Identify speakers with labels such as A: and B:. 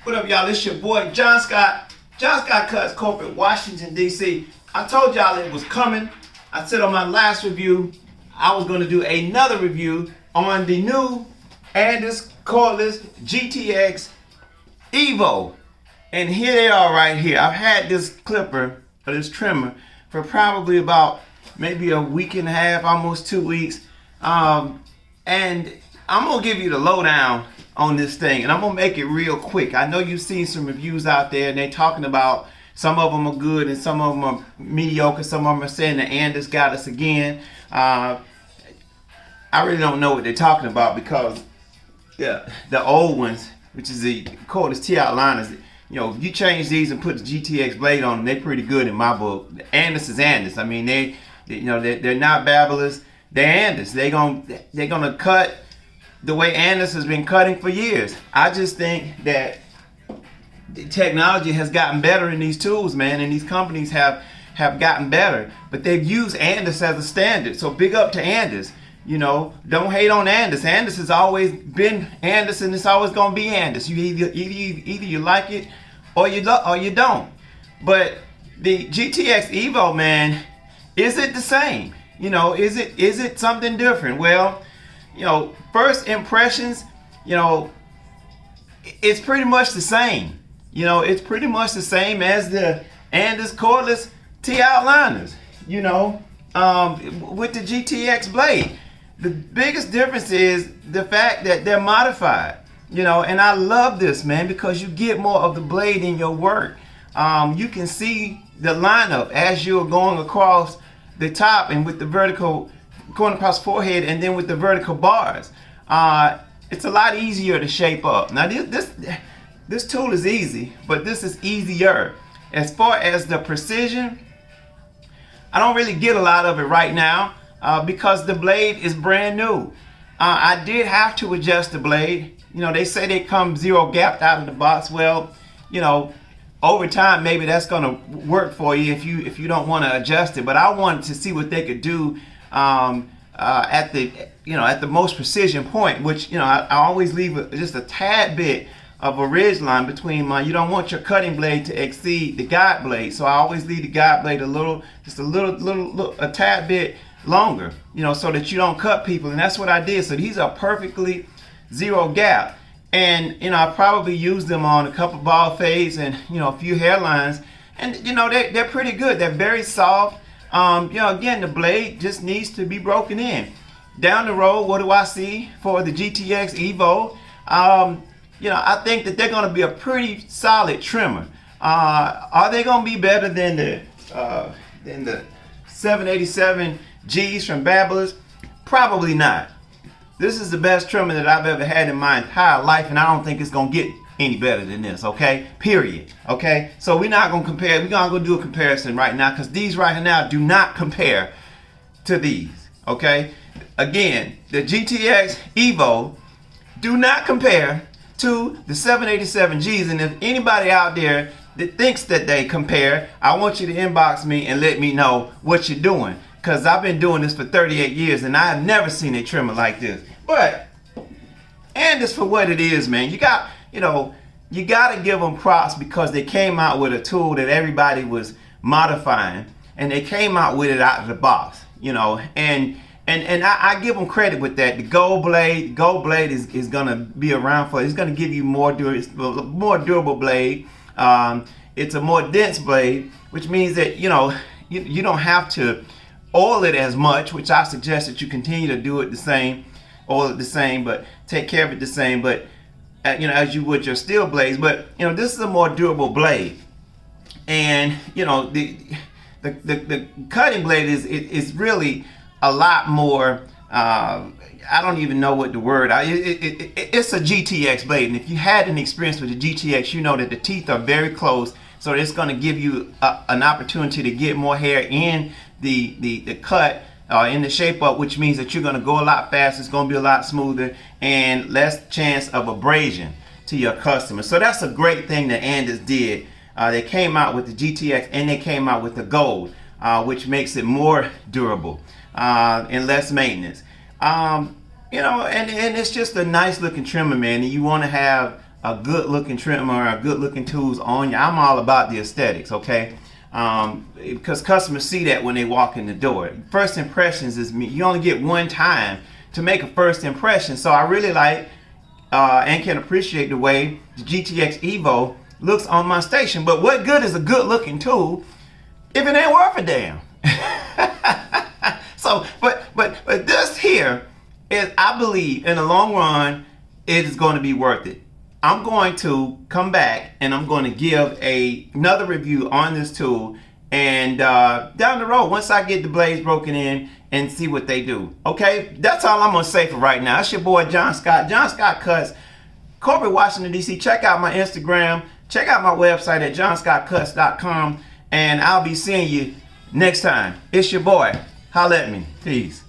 A: What up, y'all? It's your boy John Scott. John Scott Cuts Corporate, Washington, D.C. I told y'all it was coming. I said on my last review, I was going to do another review on the new Andis GTX EVO. And here they are right here. I've had this clipper, or this trimmer, for probably about maybe a week and a half, almost 2 weeks. And I'm going to give you the lowdown on this thing, and I'm gonna make it real quick. I know you've seen some reviews out there, and they're talking about some of them are good and some of them are mediocre. Some of them are saying the Andis got us again. I really don't know what they're talking about, because the old ones, which is the cordless T outliners, you know, if you change these and put the GTX blade on them, they're pretty good in my book. The Andis is Andis. I mean, they're not babblers. They're Andis. They're gonna cut the way Andis has been cutting for years. I just think that the technology has gotten better in these tools, man, and these companies have gotten better. But they've used Andis as a standard. So big up to Andis. You know, don't hate on Andis. Andis has always been Andis, and it's always gonna be Andis. You either you like it or you don't. But the GTX EVO, man, is it the same? You know, is it something different? Well, you know, first impressions, you know, it's pretty much the same. You know, it's pretty much the same as the Andis cordless T outliners, you know, with the GTX blade. The biggest difference is the fact that they're modified, you know, and I love this, man, because you get more of the blade in your work. You can see the lineup as you're going across the top and with the vertical going across forehead, and then with the vertical bars. It's a lot easier to shape up. Now this tool is easy, but this is easier. As far as the precision, I don't really get a lot of it right now because the blade is brand new. I did have to adjust the blade. You know, they say they come zero gapped out of the box. Well, you know, over time maybe that's gonna work for you if you don't want to adjust it. But I wanted to see what they could do at the most precision point, which, you know, I always leave just a tad bit of a ridge line between you don't want your cutting blade to exceed the guide blade, so I always leave the guide blade a tad bit longer, you know, so that you don't cut people. And that's what I did. So these are perfectly zero gap, and you know, I probably used them on a couple ball fades and, you know, a few hairlines, and you know, they're pretty good. They're very soft. You know, again, the blade just needs to be broken in. Down the road, what do I see for the GTX EVO? You know, I think that they're going to be a pretty solid trimmer. Are they going to be better than the 787Gs from Babblers? Probably not. This is the best trimmer that I've ever had in my entire life, and I don't think it's going to get any better than this, okay? Period. Okay? So we're not gonna compare. We're gonna go do a comparison right now, because these right now do not compare to these. Okay? Again, the GTX EVO do not compare to the 787Gs. And if anybody out there that thinks that they compare, I want you to inbox me and let me know what you're doing, because I've been doing this for 38 years and I have never seen a trimmer like this. But Andis, for what it is, man, you gotta give them props, because they came out with a tool that everybody was modifying, and they came out with it out of the box, you know, and I give them credit with that. The gold blade is gonna be around for. It's gonna give you more durable blade. It's a more dense blade, which means that, you know, you don't have to oil it as much, which I suggest that you continue to do it the same, oil it the same, but take care of it the same, but you know, as you would your steel blades. But you know, this is a more durable blade, and you know, the cutting blade is really a lot more. I don't even know what the word. It's a GTX blade, and if you had an experience with the GTX, you know that the teeth are very close, so it's going to give you an opportunity to get more hair in the cut. In the shape up, which means that you're going to go a lot faster, it's going to be a lot smoother, and less chance of abrasion to your customer. So that's a great thing that Andis did. They came out with the GTX, and they came out with the gold, which makes it more durable and less maintenance. You know, and it's just a nice looking trimmer, man, and you want to have a good looking trimmer, a good looking tools on you. I'm all about the aesthetics, okay? Because customers see that when they walk in the door. First impressions is you only get one time to make a first impression. So I really like and can appreciate the way the GTX EVO looks on my station. But what good is a good looking tool if it ain't worth a damn? So, but this here is, I believe, in the long run, it is going to be worth it. I'm going to come back and I'm going to give another review on this tool, and down the road, once I get the blades broken in and see what they do. Okay, that's all I'm going to say for right now. It's your boy John Scott. John Scott Cuts, Corporate, Washington, D.C. Check out my Instagram. Check out my website at johnscottcuts.com, and I'll be seeing you next time. It's your boy. Holla at me. Peace.